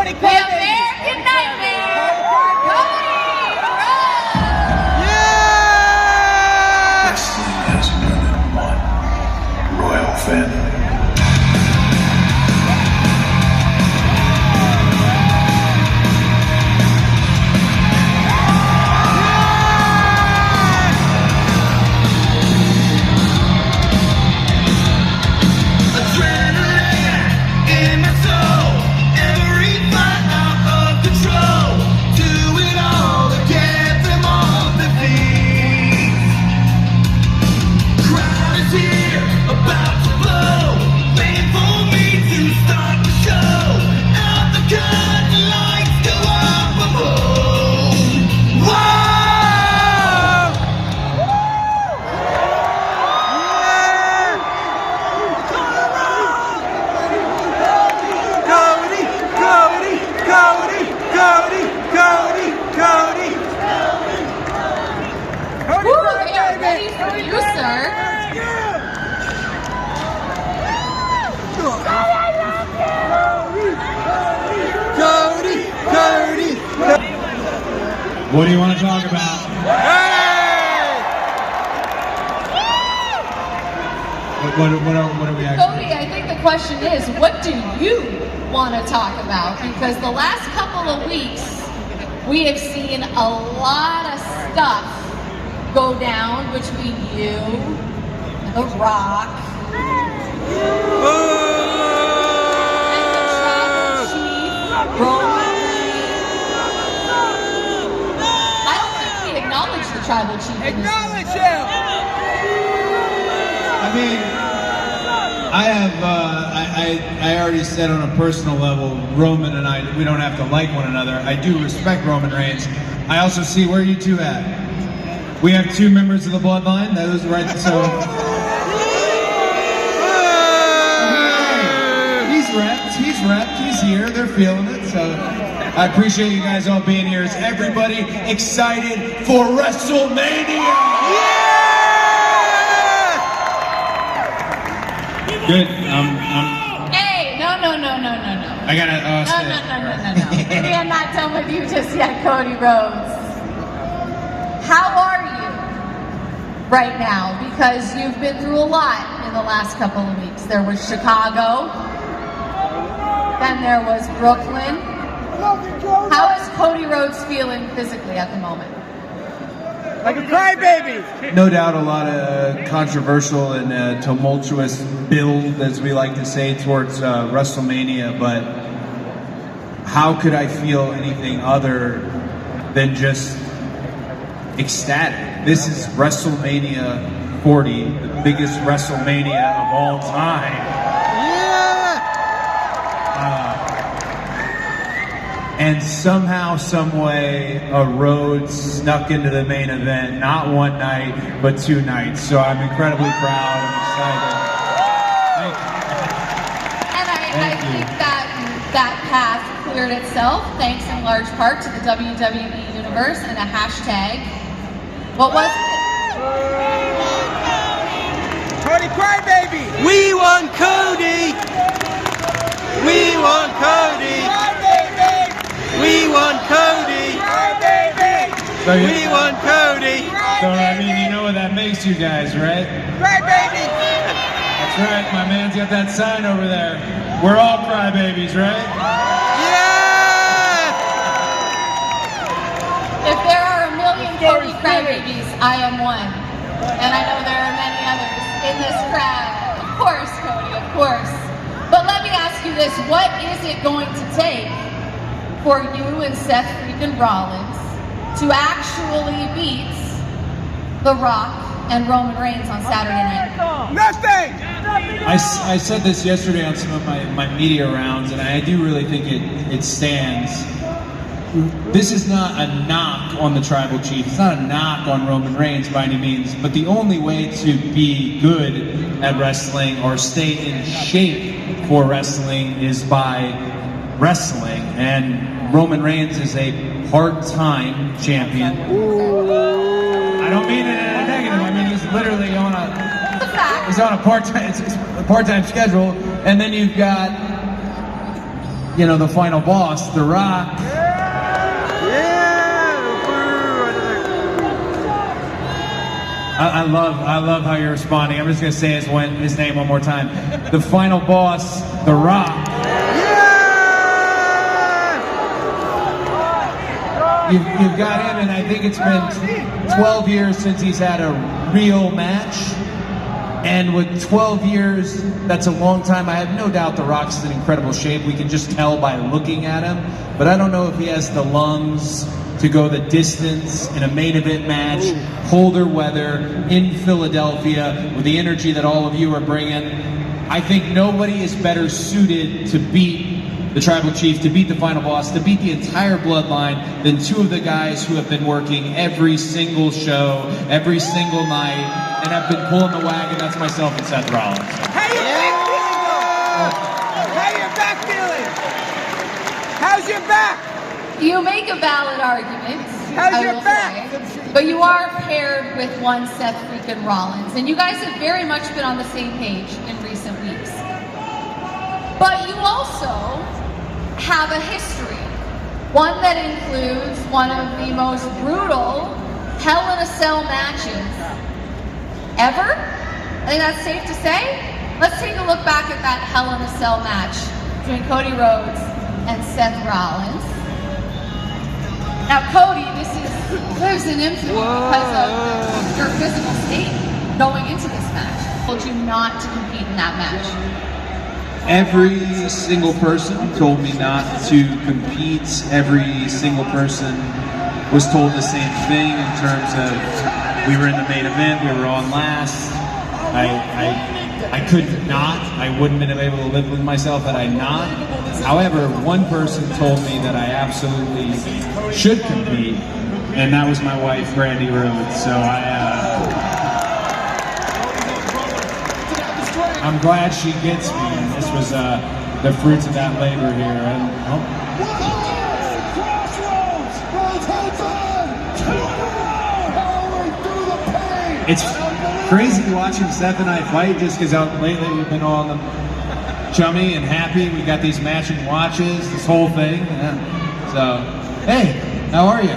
The American Nightmare, Cody Rhodes! Yeah! Wrestling has more than one royal family. What do you want to talk about? What are we actually? Cody, I think the question is, what do you want to talk about? Because the last couple of weeks, we have seen a lot of stuff go down between you, The Rock, and the tribal chief, Rollins. Acknowledge the tribal chief. Acknowledge him! I mean, I already said on a personal level, Roman and I, we don't have to like one another. I do respect Roman Reigns. I also see where you two at. We have two members of the bloodline. That was right. So he's repped. He's here. They're feeling it. So I appreciate you guys all being here. Is everybody excited for WrestleMania? Yeah! Good. Hey, no. I gotta. No. We are not done with you just yet, Cody Rhodes. How are you right now? Because you've been through a lot in the last couple of weeks. There was Chicago, then there was Brooklyn. How is Cody Rhodes feeling physically at the moment? Like a crybaby! No doubt a lot of controversial and tumultuous build, as we like to say, towards WrestleMania, but how could I feel anything other than just ecstatic? This is WrestleMania 40, the biggest WrestleMania of all time. And somehow, some way, a Rhodes snuck into the main event, not one night, but 2 nights. So I'm incredibly proud. I'm excited. Thank you. And I think that path cleared itself, thanks in large part to the WWE Universe and a hashtag. What was it? Cody Crybaby! We want Cody! We want Cody! We want Cody! So We want Cody! So, I mean, you know what that makes you guys, right? Crybaby! That's right, my man's got that sign over there. We're all crybabies, right? Yeah! If there are a million Cody crybabies, I am one. And I know there are many others in this crowd. Of course, Cody, of course. But let me ask you this, what is it going to take for you and Seth freaking Rollins to actually beat The Rock and Roman Reigns on Saturday night? Nothing! I said this yesterday on some of my media rounds, and I do really think it stands. This is not a knock on the tribal chief. It's not a knock on Roman Reigns by any means, but the only way to be good at wrestling or stay in shape for wrestling is by wrestling. And Roman Reigns is a part-time champion. I don't mean it in a negative. I mean he's literally on a part-time schedule, and then you've got you know, the final boss, The Rock. I love how you're responding. I'm just gonna say his name one more time. The final boss, The Rock. You've got him, and I think it's been 12 years since he's had a real match. And with 12 years, that's a long time. I have no doubt The Rock's in incredible shape. We can just tell by looking at him. But I don't know if he has the lungs to go the distance in a main event match, colder weather, in Philadelphia, with the energy that all of you are bringing. I think nobody is better suited to beat the Tribal Chief, to beat the final boss, to beat the entire bloodline than two of the guys who have been working every single show, every single night, and have been pulling the wagon. That's myself and Seth Rollins. How your back feeling, though? How your back feeling? How's your back? You make a valid argument. How's your back? But you are paired with one Seth freaking Rollins, and you guys have very much been on the same page in recent weeks. But you also have a history, one that includes one of the most brutal Hell in a Cell matches ever. I think that's safe to say. Let's take a look back at that Hell in a Cell match between Cody Rhodes and Seth Rollins. Now, Cody, there's an infamy because of your physical state going into this match. I told you not to compete in that match. Every single person told me not to compete. Every single person was told the same thing in terms of we were in the main event, we were on last. I could not. I wouldn't have been able to live with myself had I not. However, one person told me that I absolutely should compete, and that was my wife, Brandy Rhodes. So I'm glad she gets me, and this was the fruits of that labor here. And, it's crazy watching Seth and I fight just because lately we've been all chummy and happy. We got these matching watches, this whole thing. Yeah. So, hey, how are you?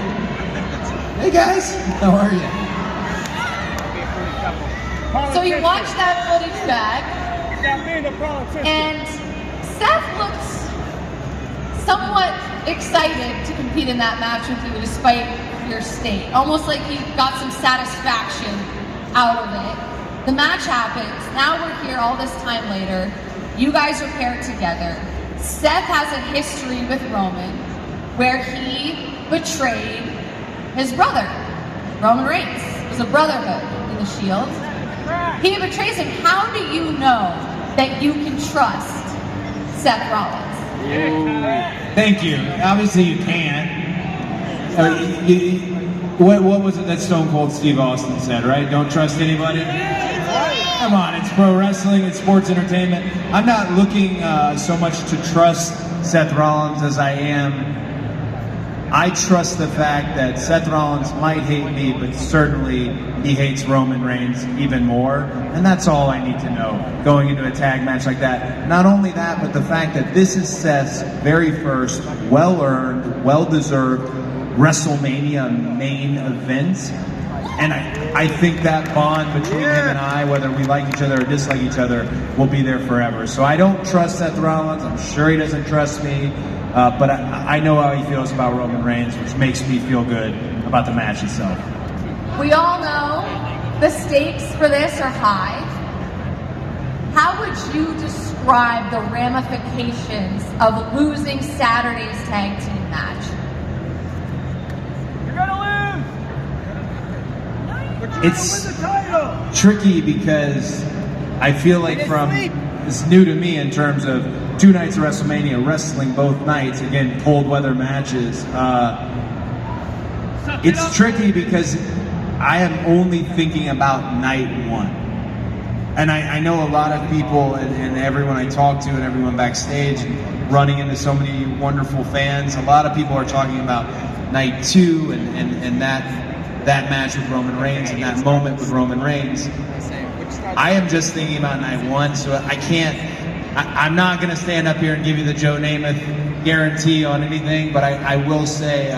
Hey guys, how are you? So you watch that footage back, and Seth looked somewhat excited to compete in that match with you despite your state. Almost like he got some satisfaction out of it. The match happens. Now we're here all this time later. You guys are paired together. Seth has a history with Roman where he betrayed his brother, Roman Reigns. It was a brotherhood in the Shield. He betrays him. How do you know that you can trust Seth Rollins? Thank you. Obviously you can't. What was it that Stone Cold Steve Austin said, right? Don't trust anybody? Come on, it's pro wrestling, it's sports entertainment. I'm not looking so much to trust Seth Rollins as I am. I trust the fact that Seth Rollins might hate me, but certainly he hates Roman Reigns even more. And that's all I need to know going into a tag match like that. Not only that, but the fact that this is Seth's very first well-earned, well-deserved WrestleMania main event. And I think that bond between him and I, whether we like each other or dislike each other, will be there forever. So I don't trust Seth Rollins. I'm sure he doesn't trust me. But I know how he feels about Roman Reigns, which makes me feel good about the match itself. We all know the stakes for this are high. How would you describe the ramifications of losing Saturday's tag team match? You're gonna lose! But you're It's gonna win the title! tricky because I feel like it's new to me in terms of 2 nights of WrestleMania, wrestling both nights, again, cold weather matches. It's tricky because I am only thinking about night one. And I know a lot of people and everyone I talk to and everyone backstage, running into so many wonderful fans, a lot of people are talking about night 2 and that match with Roman Reigns and that moment with Roman Reigns. I am just thinking about night 1, so I'm not going to stand up here and give you the Joe Namath guarantee on anything, but I will say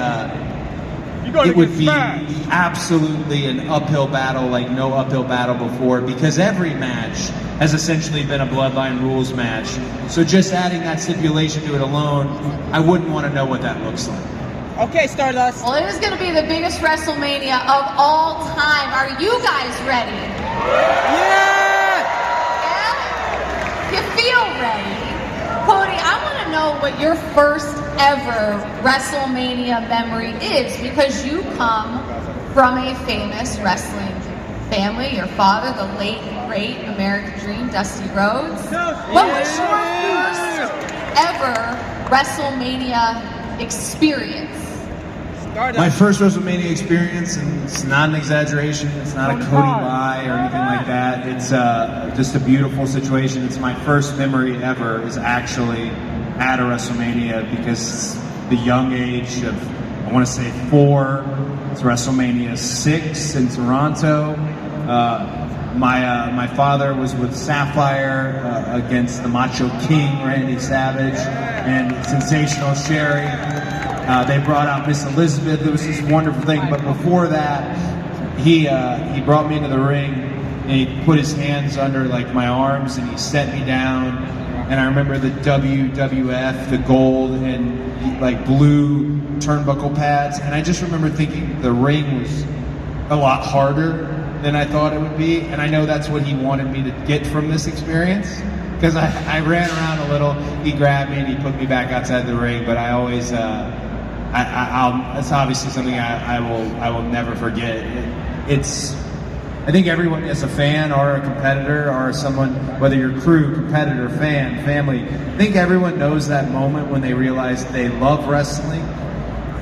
it would be absolutely an uphill battle like no uphill battle before, because every match has essentially been a Bloodline rules match. So just adding that stipulation to it alone, I wouldn't want to know what that looks like. Okay, Stardust. Well, it is going to be the biggest WrestleMania of all time. Are you guys ready? Yeah! Yeah? You feel ready? Cody, I want to know what your first ever WrestleMania memory is, because you come from a famous wrestling family. Your father, the late, great American Dream, Dusty Rhodes. What was your first ever WrestleMania experience? My first WrestleMania experience, and it's not an exaggeration, it's not a Cody lie or anything like that. It's just a beautiful situation. It's my first memory ever is actually at a WrestleMania, because the young age of, I want to say 4, it's WrestleMania 6 in Toronto. My father was with Sapphire against the Macho King, Randy Savage, and Sensational Sherry. They brought out Miss Elizabeth. It was this wonderful thing. But before that, he brought me into the ring, and he put his hands under like my arms, and he set me down. And I remember the WWF, the gold and like blue turnbuckle pads. And I just remember thinking the ring was a lot harder than I thought it would be. And I know that's what he wanted me to get from this experience, because I ran around a little. He grabbed me and he put me back outside the ring. But I always, it's obviously something I will never forget. I think everyone as a fan or a competitor or someone, whether you're crew, competitor, fan, family, I think everyone knows that moment when they realize they love wrestling.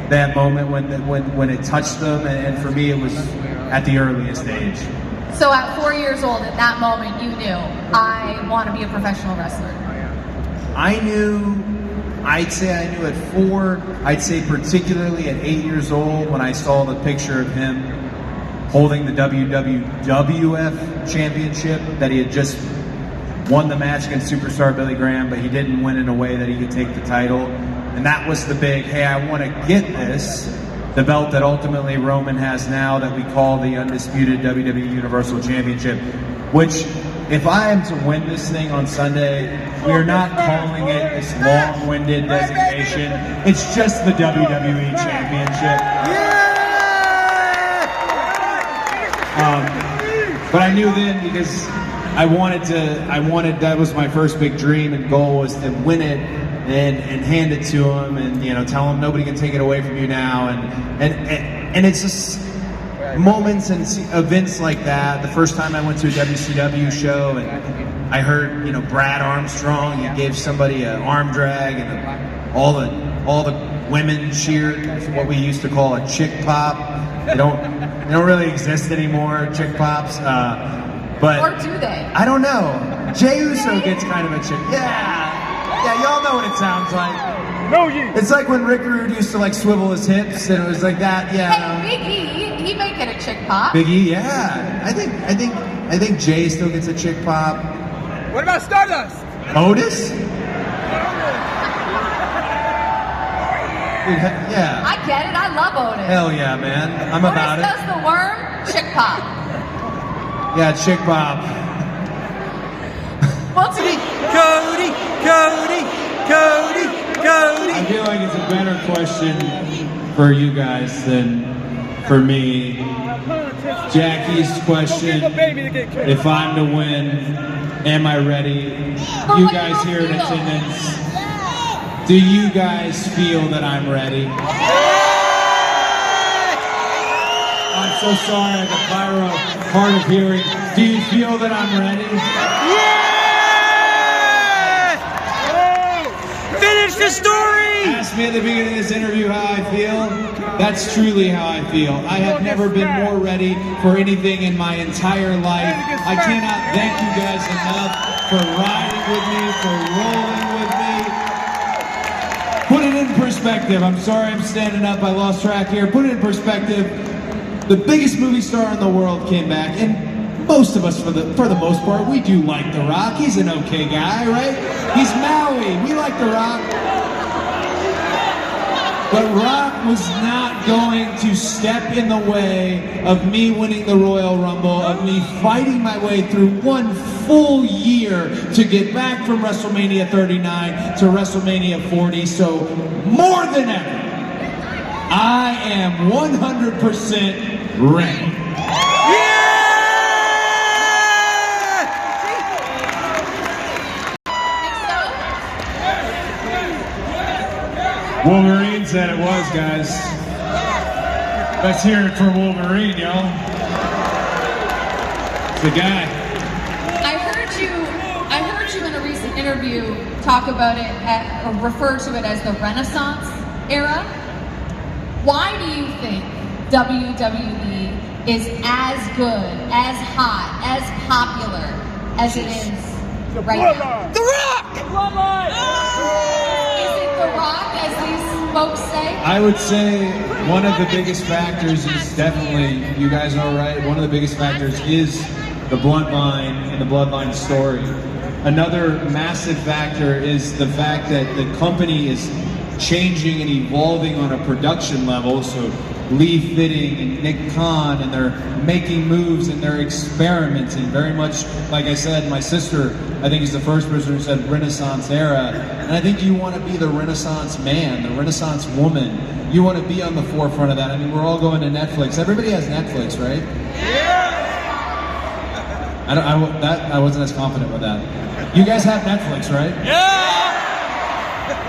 That moment when it touched them, and for me it was at the earliest age. So at 4 years old, at that moment, you knew, I want to be a professional wrestler. I'd say I knew at 4. I'd say particularly at 8 years old when I saw the picture of him holding the WWF championship, that he had just won the match against Superstar Billy Graham, but he didn't win in a way that he could take the title. And that was the big, hey, I want to get this, the belt that ultimately Roman has now that we call the undisputed WWE Universal Championship, which, if I am to win this thing on Sunday, we are not calling it this long-winded designation. It's just the WWE Championship. But I knew then, because that was my first big dream and goal, was to win it and hand it to him, and tell him nobody can take it away from you now, and it's just moments and events like that. The first time I went to a WCW show and I heard Brad Armstrong, he gave somebody an arm drag, and all the women cheered what we used to call a chick pop. They don't really exist anymore, chick pops. But or do they? I don't know. Jey Uso gets kind of a chick. Yeah, y'all know what it sounds like. No, you. It's like when Rick Rude used to like swivel his hips, and it was like that. Yeah. Hey, Big E, he may get a chick pop. Big E, yeah. I think Jay still gets a chick pop. What about Stardust? Otis? Yeah. I get it. I love Otis. Hell yeah, man. I'm about it. Otis does the worm, chick pop. Yeah, chick pop. What's it? Cody. I feel like it's a better question for you guys than for me. Jackie's question, if I'm to win, am I ready? You guys here in attendance, do you guys feel that I'm ready? I'm so sorry, I have a pyro hard of hearing. Do you feel that I'm ready? Finish the story! Ask me at the beginning of this interview how I feel. That's truly how I feel. I have never been more ready for anything in my entire life. I cannot thank you guys enough for riding with me, for rolling with me. Put it in perspective. I'm sorry I'm standing up. I lost track here. Put it in perspective. The biggest movie star in the world came back, and most of us, for the most part, we do like The Rock. He's an okay guy, right? He's Maui. We like The Rock. But Rock was not going to step in the way of me winning the Royal Rumble, of me fighting my way through one full year to get back from WrestleMania 39 to WrestleMania 40. So more than ever, I am 100% ready. Wolverine said it was, guys. Let's hear it from Wolverine, y'all. It's the guy. I heard you in a recent interview talk about it, or refer to it as the Renaissance era. Why do you think WWE is as good, as hot, as popular as it is right now? The Rock! Is it The Rock, as these folks say? I would say one of the biggest factors is definitely, you guys are right, one of the biggest factors is the bloodline and the bloodline story. Another massive factor is the fact that the company is changing and evolving on a production level. So Lee Fitting and Nick Khan, and they're making moves and they're experimenting very much. Like I said, my sister, I think, is the first person who said Renaissance era. And I think you want to be the Renaissance man, the Renaissance woman. You want to be on the forefront of that. I mean, we're all going to Netflix. Everybody has Netflix, right? Yeah! I wasn't as confident with that. You guys have Netflix, right? Yeah!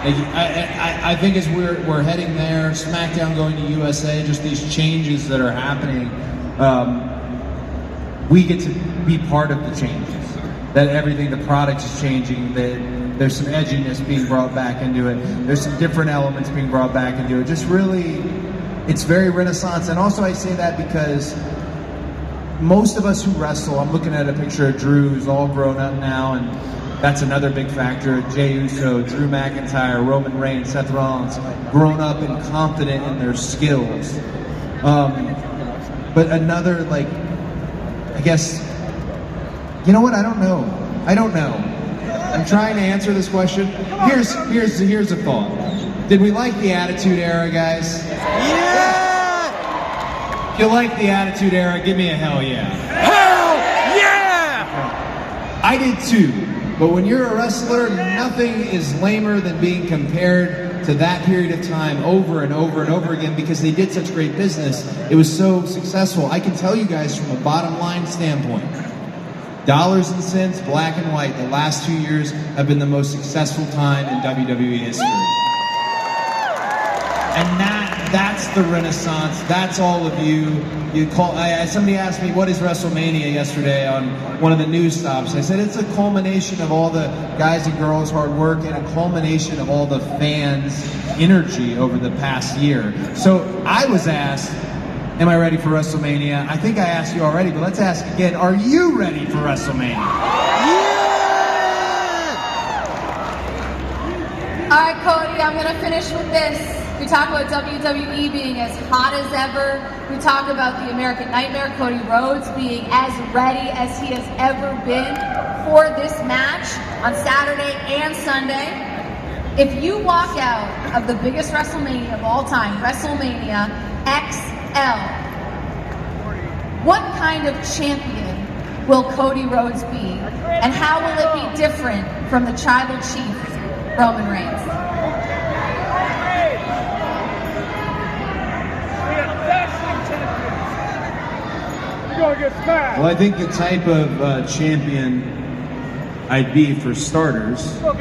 I think as we're heading there, SmackDown going to USA, just these changes that are happening, we get to be part of the changes. That everything, the product is changing, that there's some edginess being brought back into it, there's some different elements being brought back into it. Just really, it's very Renaissance. And also I say that because most of us who wrestle, I'm looking at a picture of Drew, who's all grown up now, and that's another big factor. Jey Uso, Drew McIntyre, Roman Reigns, Seth Rollins, grown up and confident in their skills. But another, like, I guess, you know what? I don't know. I'm trying to answer this question. Here's a thought. Did we like the Attitude Era, guys? Yeah! If you like the Attitude Era, give me a hell yeah. Hell yeah! I did too. But when you're a wrestler, nothing is lamer than being compared to that period of time over and over and over again, because they did such great business. It was so successful. I can tell you guys from a bottom line standpoint, dollars and cents, black and white, the last 2 years have been the most successful time in WWE history. And that's the Renaissance. That's all of you. Somebody asked me, what is WrestleMania yesterday on one of the news stops. I said, it's a culmination of all the guys and girls' hard work and a culmination of all the fans' energy over the past year. So I was asked, am I ready for WrestleMania? I think I asked you already, but let's ask again. Are you ready for WrestleMania? Yeah! All right, Cody, I'm going to finish with this. We talk about WWE being as hot as ever. We talk about the American Nightmare, Cody Rhodes, being as ready as he has ever been for this match on Saturday and Sunday. If you walk out of the biggest WrestleMania of all time, WrestleMania XL, what kind of champion will Cody Rhodes be? And how will it be different from the tribal chief, Roman Reigns? Well, I think the type of champion I'd be, for starters, from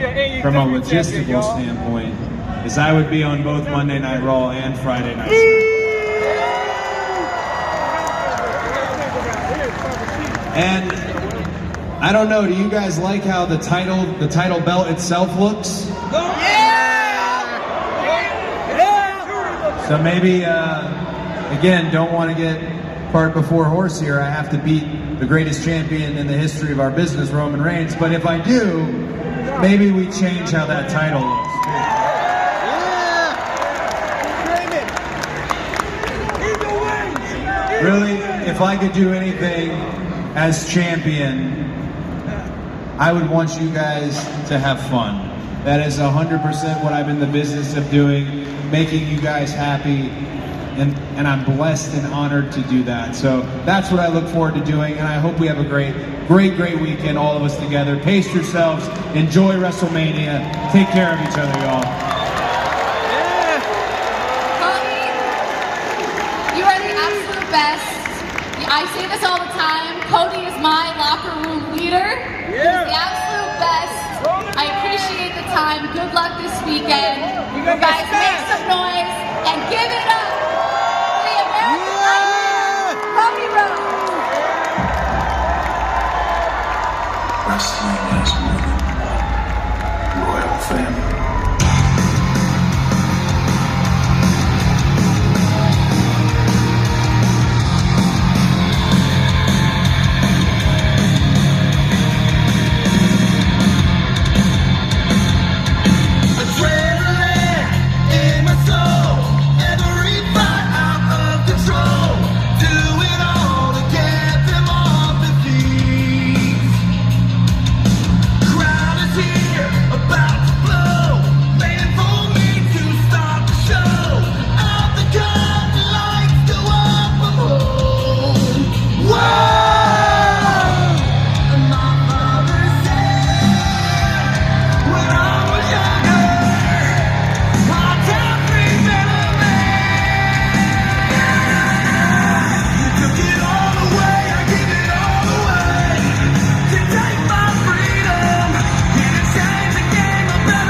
a logistical standpoint, is I would be on both Monday Night Raw and Friday Night SmackDown. And I don't know, do you guys like how the title belt itself looks? So maybe, again, don't want to get cart before horse here. I have to beat the greatest champion in the history of our business, Roman Reigns. But if I do, maybe we change how that title looks. Really, if I could do anything as champion, I would want you guys to have fun. That is 100% what I'm in the business of doing. making you guys happy, and I'm blessed and honored to do that. So that's what I look forward to doing, and I hope we have a great weekend, all of us together. Pace yourselves, enjoy WrestleMania, take care of each other, y'all. Cody, you are the absolute best. I say this all the time. Cody is my locker room leader. He's the absolute best. I appreciate the time. Good luck this weekend. You guys make some noise and give it up